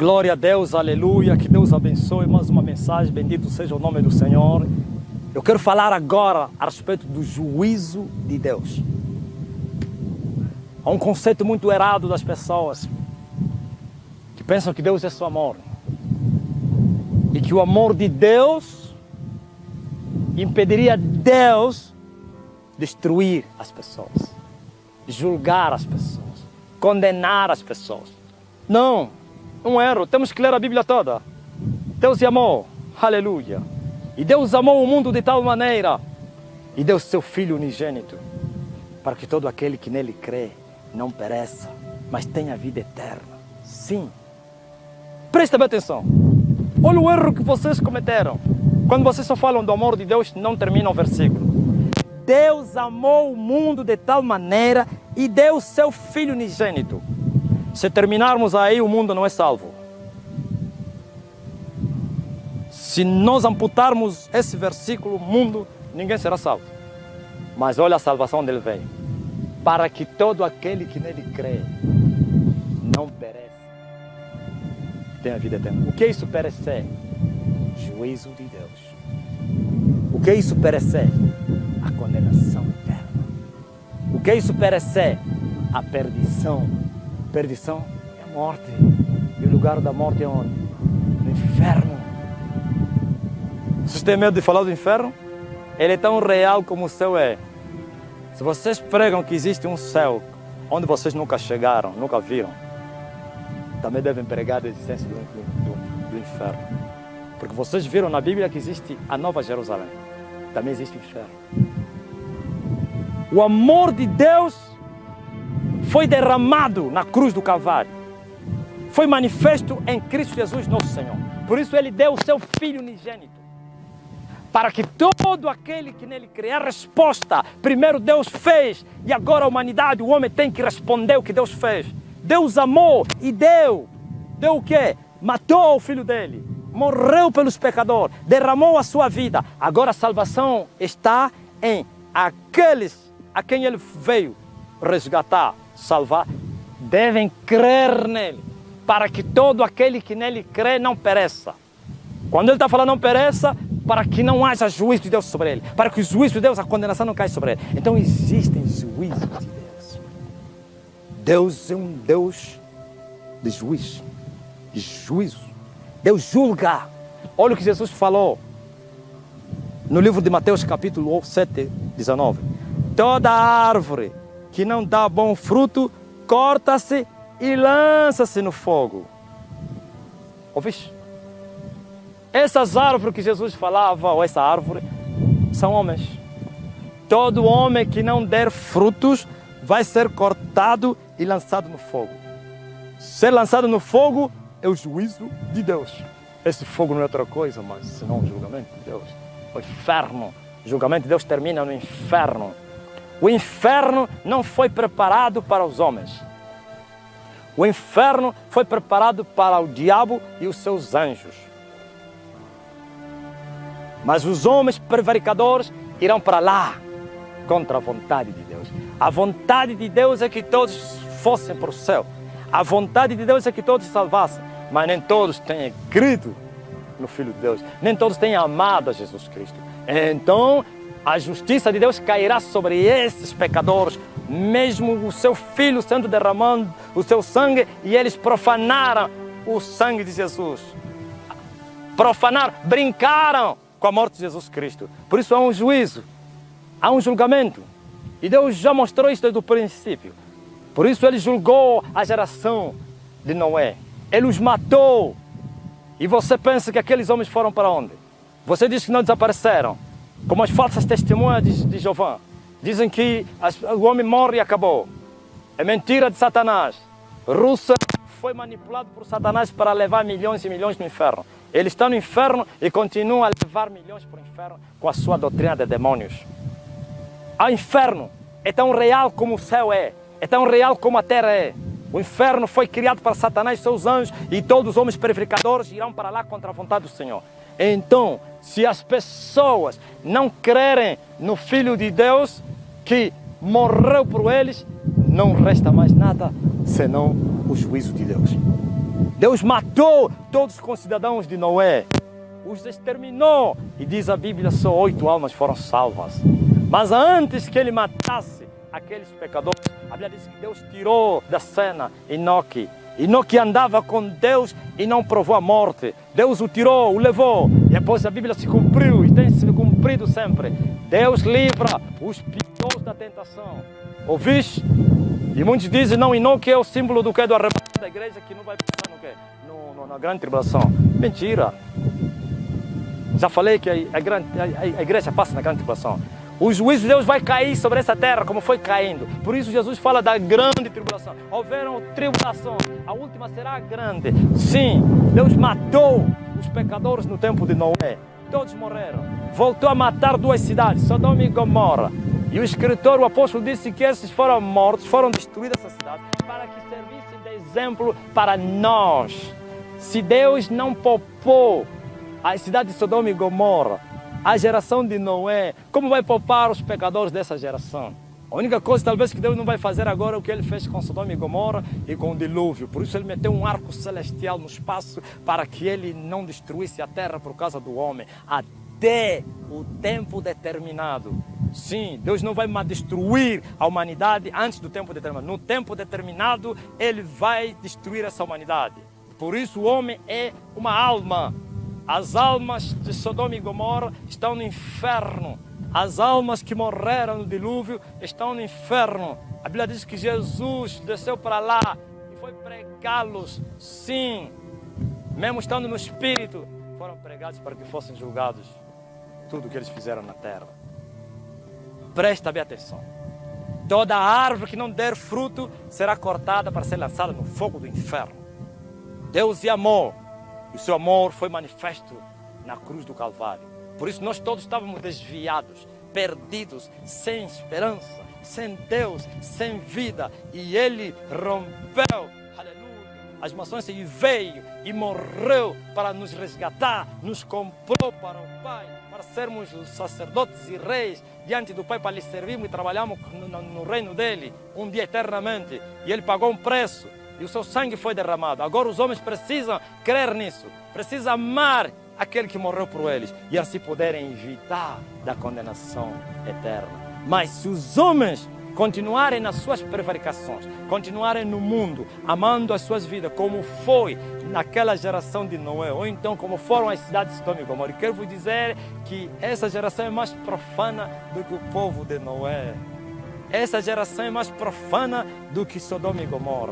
Glória a Deus, aleluia, que Deus abençoe. Mais uma mensagem, bendito seja o nome do Senhor. Eu quero falar agora a respeito do juízo de Deus. Há um conceito muito errado das pessoas que pensam que Deus é só amor. E que o amor de Deus impediria Deus destruir as pessoas, julgar as pessoas, condenar as pessoas. Não, um erro. Temos que ler a Bíblia toda. Deus é amor, aleluia. E Deus amou o mundo de tal maneira e deu seu Filho unigênito para que todo aquele que nele crê não pereça, mas tenha vida eterna. Sim. Presta bem atenção. Olha o erro que vocês cometeram. Quando vocês só falam do amor de Deus, não termina o versículo. Deus amou o mundo de tal maneira e deu seu Filho unigênito. Se terminarmos aí, o mundo não é salvo. Se nós amputarmos esse versículo, o mundo, ninguém será salvo. Mas olha a salvação dele veio. Para que todo aquele que nele crê não pereça, tenha vida eterna. O que é isso perecer? Juízo de Deus. O que é isso perecer? A condenação eterna. O que é isso perecer? A perdição. Perdição é a morte. E o lugar da morte é onde? No inferno. Vocês têm medo de falar do inferno? Ele é tão real como o céu é. Se vocês pregam que existe um céu onde vocês nunca chegaram, nunca viram, também devem pregar a existência do inferno. Porque vocês viram na Bíblia que existe a Nova Jerusalém. Também existe o inferno. O amor de Deus foi derramado na cruz do Calvário. Foi manifesto em Cristo Jesus, nosso Senhor. Por isso ele deu o seu Filho unigênito. Para que todo aquele que nele crê, a resposta, primeiro Deus fez, e agora a humanidade, o homem tem que responder o que Deus fez. Deus amou e deu. Deu o quê? Matou o Filho dele. Morreu pelos pecadores. Derramou a sua vida. Agora a salvação está em aqueles a quem ele veio resgatar, salvar. Devem crer nele. Para que todo aquele que nele crê não pereça. Quando ele está falando não pereça, para que não haja juízo de Deus sobre ele. Para que o juízo de Deus, a condenação não caia sobre ele. Então existem juízos de Deus. Deus é um Deus de juízo. De juízo. Deus julga. Olha o que Jesus falou no livro de Mateus capítulo 7, 19. Toda árvore que não dá bom fruto, corta-se e lança-se no fogo. Ouviste? Essas árvores que Jesus falava, ou essa árvore, são homens. Todo homem que não der frutos vai ser cortado e lançado no fogo. Ser lançado no fogo é o juízo de Deus. Esse fogo não é outra coisa, mas senão o julgamento de Deus. O inferno. O julgamento de Deus termina no inferno. O inferno não foi preparado para os homens. O inferno foi preparado para o diabo e os seus anjos. Mas os homens prevaricadores irão para lá contra a vontade de Deus. A vontade de Deus é que todos fossem para o céu. A vontade de Deus é que todos se salvassem. Mas nem todos têm crido no Filho de Deus. Nem todos têm amado a Jesus Cristo. Então a justiça de Deus cairá sobre esses pecadores, mesmo o seu Filho sendo derramando o seu sangue, e eles profanaram o sangue de Jesus. Profanaram, brincaram com a morte de Jesus Cristo. Por isso há um juízo, há um julgamento. E Deus já mostrou isso desde o princípio. Por isso ele julgou a geração de Noé. Ele os matou. E você pensa que aqueles homens foram para onde? Você diz que não desapareceram. Como as falsas testemunhas de Jeová. Dizem que o homem morre e acabou. É mentira de Satanás. Rússia foi manipulado por Satanás para levar milhões e milhões no inferno. Ele está no inferno e continua a levar milhões para o inferno com a sua doutrina de demônios. O inferno é tão real como o céu é. É tão real como a terra é. O inferno foi criado para Satanás e seus anjos, e todos os homens prevaricadores irão para lá contra a vontade do Senhor. Então, se as pessoas não crerem no Filho de Deus, que morreu por eles, não resta mais nada senão o juízo de Deus. Deus matou todos os concidadãos de Noé, os exterminou, e diz a Bíblia, só 8 almas foram salvas. Mas antes que ele matasse aqueles pecadores, a Bíblia diz que Deus tirou da cena Enoque. Enoque andava com Deus e não provou a morte. Deus o tirou, o levou. E depois a Bíblia se cumpriu e tem se cumprido sempre. Deus livra os piedosos da tentação. Ouviste? E muitos dizem, não, Enoque é o símbolo do que? Do arrebatamento da igreja, que não vai passar no quê? Na grande tribulação. Mentira. Já falei que a igreja passa na grande tribulação. O juízo de Deus vai cair sobre essa terra como foi caindo. Por isso Jesus fala da grande tribulação. Houveram tribulações, a última será grande. Sim, Deus matou os pecadores no tempo de Noé. Todos morreram. Voltou a matar 2 cidades, Sodoma e Gomorra. E o escritor, o apóstolo, disse que esses foram mortos, foram destruídas essas cidades, para que servissem de exemplo para nós. Se Deus não poupou a cidade de Sodoma e Gomorra, a geração de Noé, como vai poupar os pecadores dessa geração? A única coisa talvez que Deus não vai fazer agora é o que ele fez com Sodoma e Gomorra e com o dilúvio. Por isso ele meteu um arco celestial no espaço para que ele não destruísse a terra por causa do homem até o tempo determinado. Sim, Deus não vai destruir a humanidade antes do tempo determinado. No tempo determinado ele vai destruir essa humanidade. Por isso o homem é uma alma. As almas de Sodoma e Gomorra estão no inferno. As almas que morreram no dilúvio estão no inferno. A Bíblia diz que Jesus desceu para lá e foi pregá-los. Sim, mesmo estando no Espírito, foram pregados para que fossem julgados tudo o que eles fizeram na terra. Presta bem atenção. Toda árvore que não der fruto será cortada para ser lançada no fogo do inferno. Deus é amor. E o seu amor foi manifesto na cruz do Calvário. Por isso nós todos estávamos desviados, perdidos, sem esperança, sem Deus, sem vida. E Ele rompeu, aleluia, as maçãs e veio e morreu para nos resgatar, nos comprou para o Pai, para sermos sacerdotes e reis diante do Pai, para lhe servirmos e trabalharmos no reino dEle, um dia eternamente. E Ele pagou um preço. E o seu sangue foi derramado. Agora os homens precisam crer nisso. Precisam amar aquele que morreu por eles. E assim poderem evitar da condenação eterna. Mas se os homens continuarem nas suas prevaricações, continuarem no mundo, amando as suas vidas, como foi naquela geração de Noé, ou então como foram as cidades de Sodoma e Gomorra, e quero vos dizer que essa geração é mais profana do que o povo de Noé. Essa geração é mais profana do que Sodoma e Gomorra.